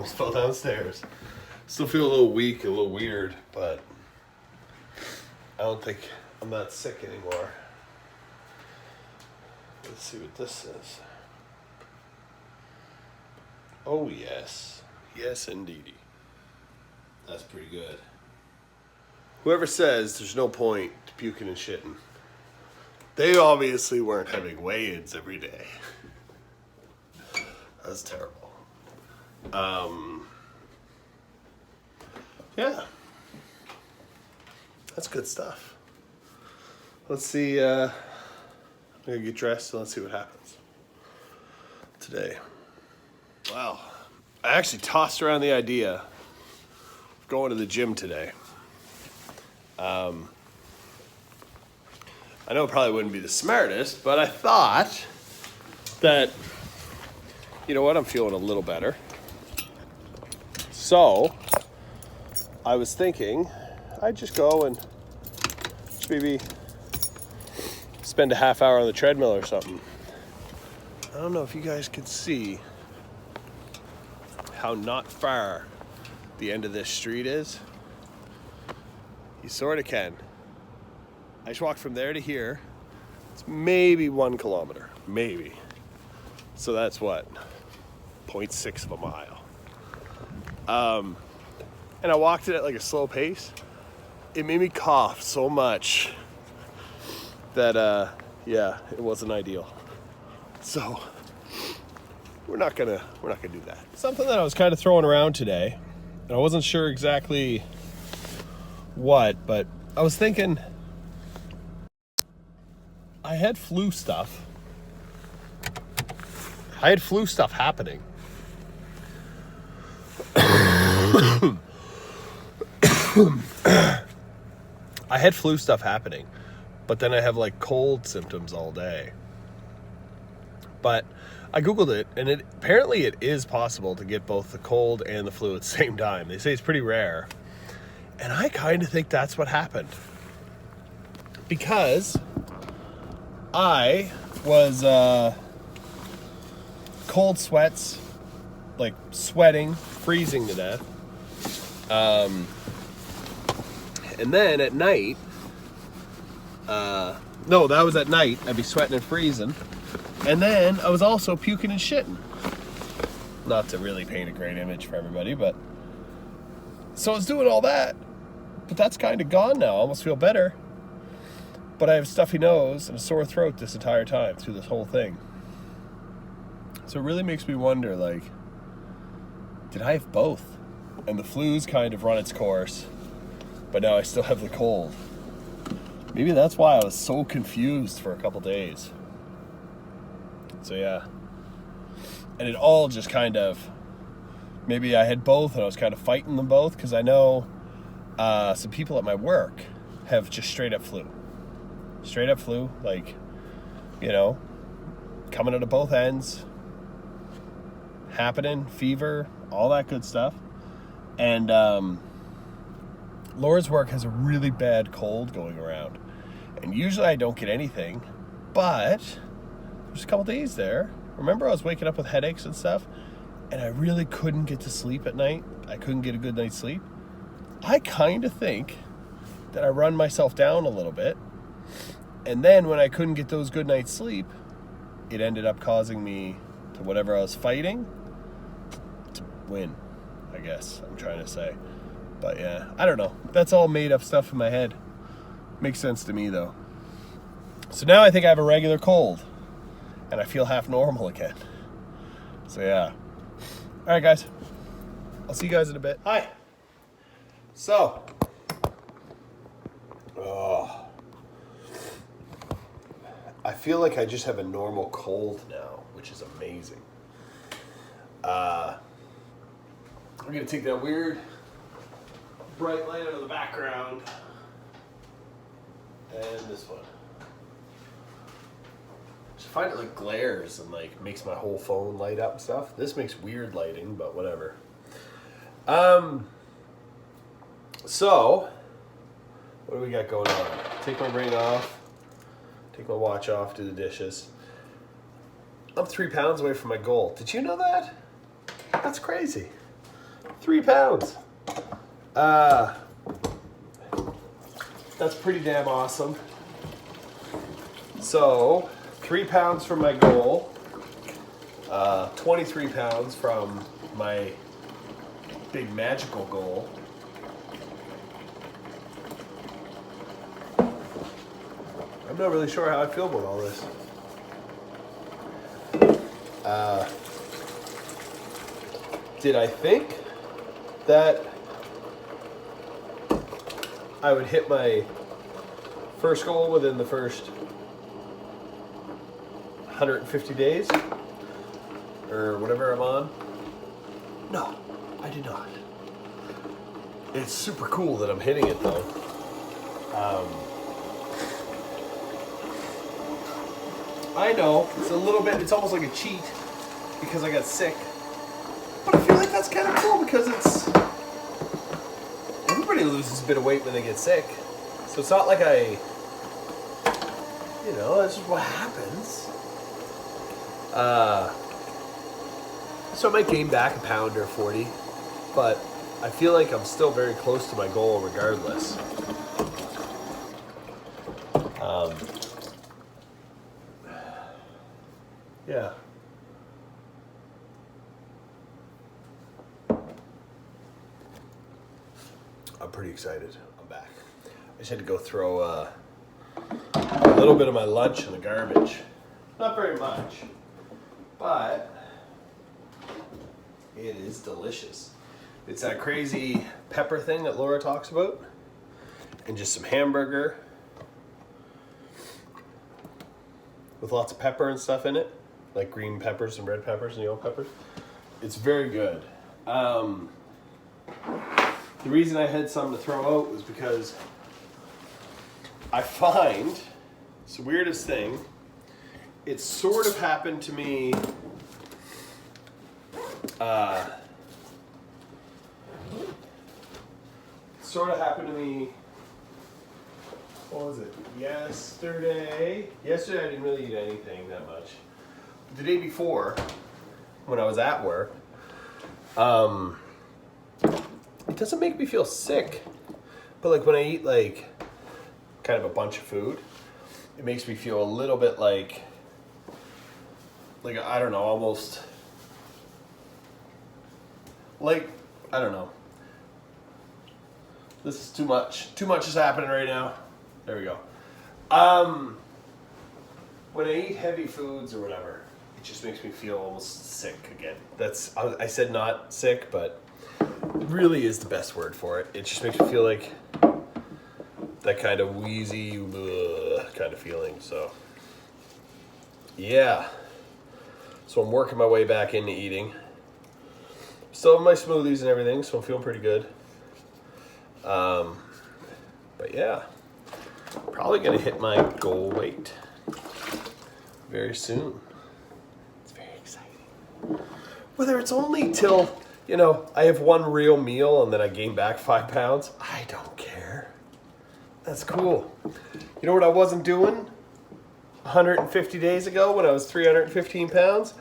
almost fell downstairs. Still feel a little weak, a little weird, but I don't think I'm that sick anymore. Let's see what this says. Oh, yes. Yes, indeedy. That's pretty good. Whoever says there's no point to puking and shitting, they obviously weren't having weigh-ins every day. That's terrible. Yeah. That's good stuff. Let's see, I'm gonna get dressed and let's see what happens today. Wow. I actually tossed around the idea of going to the gym today. I know it probably wouldn't be the smartest, but I thought that, you know what, I'm feeling a little better. So, I was thinking I'd just go and just maybe spend a half hour on the treadmill or something. I don't know if you guys can see how not far the end of this street is. You sort of can. I just walked from there to here. It's maybe 1 kilometer, maybe. So that's what, 0.6 of a mile. And I walked it at like a slow pace. It made me cough so much that, yeah, it wasn't ideal. So we're not gonna do that. Something that I was kind of throwing around today, and I wasn't sure exactly what, but I was thinking I had flu stuff. I had flu stuff happening. I had flu stuff happening, but then I have like cold symptoms all day. But I Googled it, and apparently it is possible to get both the cold and the flu at the same time. They say it's pretty rare. And I kind of think that's what happened. Because I was cold sweats, like sweating, freezing to death. And then at night, no, that was at night. I'd be sweating and freezing. And then I was also puking and shitting. Not to really paint a great image for everybody, but so I was doing all that, but that's kind of gone now. I almost feel better, but I have a stuffy nose and a sore throat this entire time through this whole thing. So it really makes me wonder, like, did I have both? And the flu's kind of run its course, but now I still have the cold. Maybe that's why I was so confused for a couple days. So yeah. And it all just kind of, maybe I had both and I was kind of fighting them both, because I know some people at my work have just straight up flu. Straight up flu, like, you know, coming out of both ends, happening, fever, all that good stuff. And Laura's work has a really bad cold going around. And usually I don't get anything, but there's a couple days there. Remember, I was waking up with headaches and stuff, and I really couldn't get to sleep at night. I couldn't get a good night's sleep. I kind of think that I run myself down a little bit, and then when I couldn't get those good nights sleep, it ended up causing me to whatever I was fighting to win, I guess I'm trying to say. But yeah, I don't know. That's all made up stuff in my head. Makes sense to me though. So now I think I have a regular cold, and I feel half normal again. So yeah. All right, guys. I'll see you guys in a bit. Hi. So. Oh. I feel like I just have a normal cold now, which is amazing. I'm going to take that weird bright light out of the background. And this one. I find it like glares and like makes my whole phone light up and stuff. This makes weird lighting, but whatever. So what do we got going on? Take my ring off, take my watch off, do the dishes. I'm 3 pounds away from my goal. Did you know that? That's crazy. 3 pounds. That's pretty damn awesome. So 3 pounds from my goal, 23 pounds from my big magical goal. I'm not really sure how I feel about all this. Did I think that I would hit my first goal within the first 150 days? Or whatever I'm on? No, I did not. It's super cool that I'm hitting it though. I know, it's a little bit, it's almost like a cheat because I got sick. But I feel like that's kind of cool because everybody loses a bit of weight when they get sick. So it's not like that's just what happens. So I might gain back a pound or 40, but I feel like I'm still very close to my goal regardless. Yeah. I'm pretty excited. I'm back. I just had to go throw a little bit of my lunch in the garbage. Not very much, but it is delicious. It's that crazy pepper thing that Laura talks about, and just some hamburger with lots of pepper and stuff in it, like green peppers and red peppers and yellow peppers. It's very good. The reason I had some to throw out was because I find it's the weirdest thing. It sort of happened to me. What was it? Yesterday. Yesterday I didn't really eat anything that much. The day before, when I was at work, it doesn't make me feel sick, but like when I eat like kind of a bunch of food, it makes me feel a little bit like I don't know, almost like, I don't know. This is too much. Too much is happening right now. There we go. When I eat heavy foods or whatever, it just makes me feel almost sick again. I said not sick, but really is the best word for it. It just makes me feel like that kind of wheezy kind of feeling. So yeah. So I'm working my way back into eating. Still have my smoothies and everything, so I'm feeling pretty good. But yeah, probably gonna hit my goal weight very soon. It's very exciting. Whether it's only till, I have one real meal and then I gain back 5 pounds, I don't care. That's cool. You know what I wasn't doing 150 days ago when I was 315 pounds?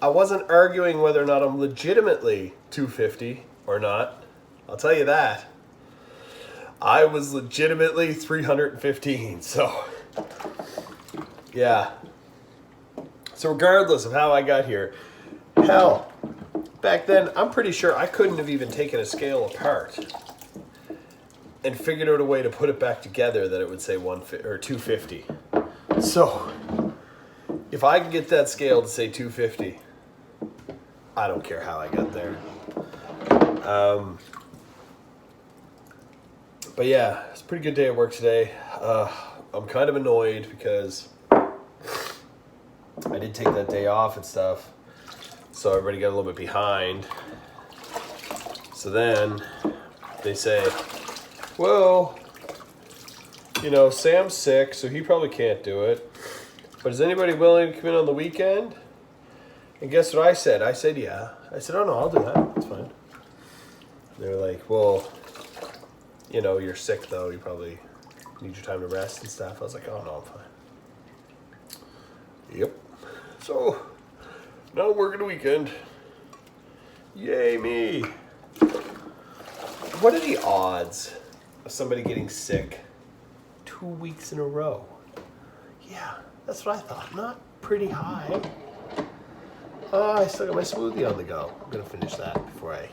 I wasn't arguing whether or not I'm legitimately 250 or not. I'll tell you that. I was legitimately 315, so yeah. So regardless of how I got here, hell, back then I'm pretty sure I couldn't have even taken a scale apart and figured out a way to put it back together that it would say 250. So if I can get that scale to say 250, I don't care how I got there. But yeah, it's a pretty good day at work today. I'm kind of annoyed because I did take that day off and stuff, so everybody got a little bit behind. So then they say, well, Sam's sick, so he probably can't do it. But is anybody willing to come in on the weekend? And guess what I said? I said, yeah. I said, oh no, I'll do that. That's fine. They're like, well, you're sick though. You probably need your time to rest and stuff. I was like, oh no, I'm fine. Yep. So, now I'm working the weekend. Yay me. What are the odds of somebody getting sick 2 weeks in a row? Yeah, that's what I thought. Not pretty high. Oh, I still got my smoothie on the go. I'm gonna finish that before I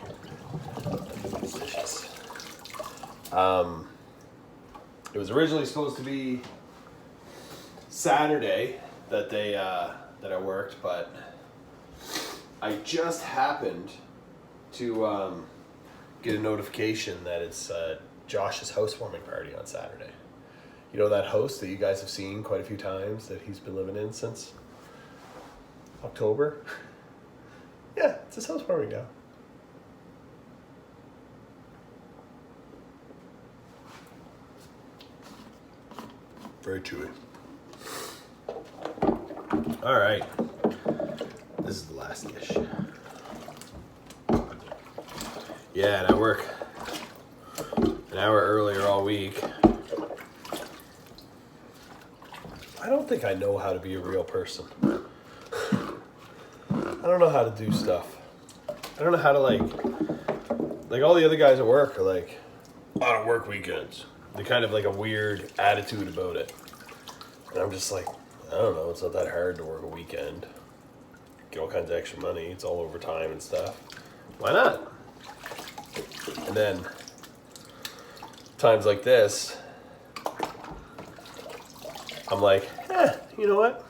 finish dishes. It was originally supposed to be Saturday that that I worked, but I just happened to get a notification that it's Josh's housewarming party on Saturday. You know that house that you guys have seen quite a few times that he's been living in since October? Yeah, it's his housewarming now. Very chewy. All right, this is the last dish. Yeah, and I work an hour earlier all week. I don't think I know how to be a real person. I don't know how to do stuff. I don't know how to like all the other guys at work are like, I don't work weekends. They kind of like a weird attitude about it. And I'm just like, I don't know, it's not that hard to work a weekend. Get all kinds of extra money, it's all overtime and stuff. Why not? And then times like this, I'm like, you know what?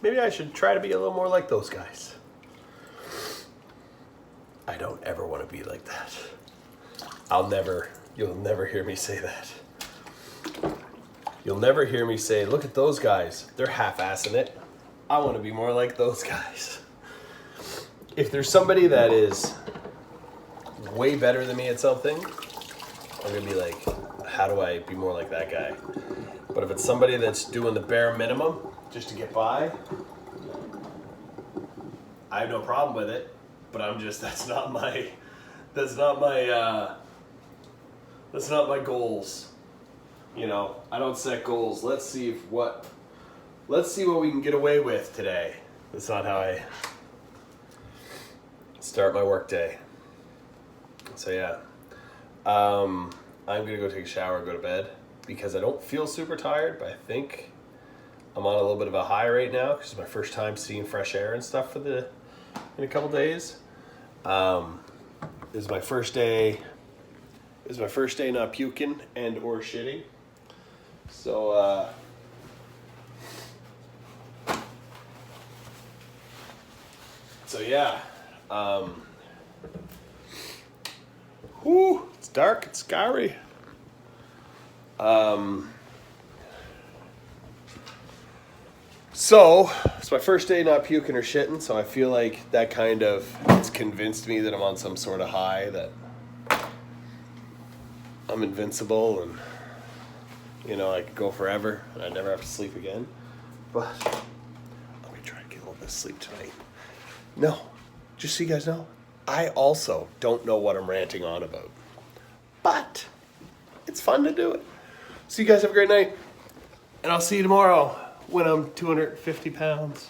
Maybe I should try to be a little more like those guys. I don't ever want to be like that. You'll never hear me say that. You'll never hear me say, look at those guys. They're half-assing it. I want to be more like those guys. If there's somebody that is way better than me at something, I'm going to be like, how do I be more like that guy? But if it's somebody that's doing the bare minimum just to get by, I have no problem with it. But I'm just, that's not my goals. You know, I don't set goals. Let's see what we can get away with today. That's not how I start my work day. So yeah, I'm gonna go take a shower and go to bed because I don't feel super tired, but I think I'm on a little bit of a high right now because it's my first time seeing fresh air and stuff in a couple days. This is my first day. This is my first day not puking and or shitting. So yeah. It's dark, it's scary. So it's my first day not puking or shitting, so I feel like that kind of it's convinced me that I'm on some sort of high, that I'm invincible and I could go forever and I never have to sleep again. But let me try to get a little bit of sleep tonight. No, just so you guys know, I also don't know what I'm ranting on about. But it's fun to do it. So you guys have a great night. And I'll see you tomorrow when I'm 250 pounds.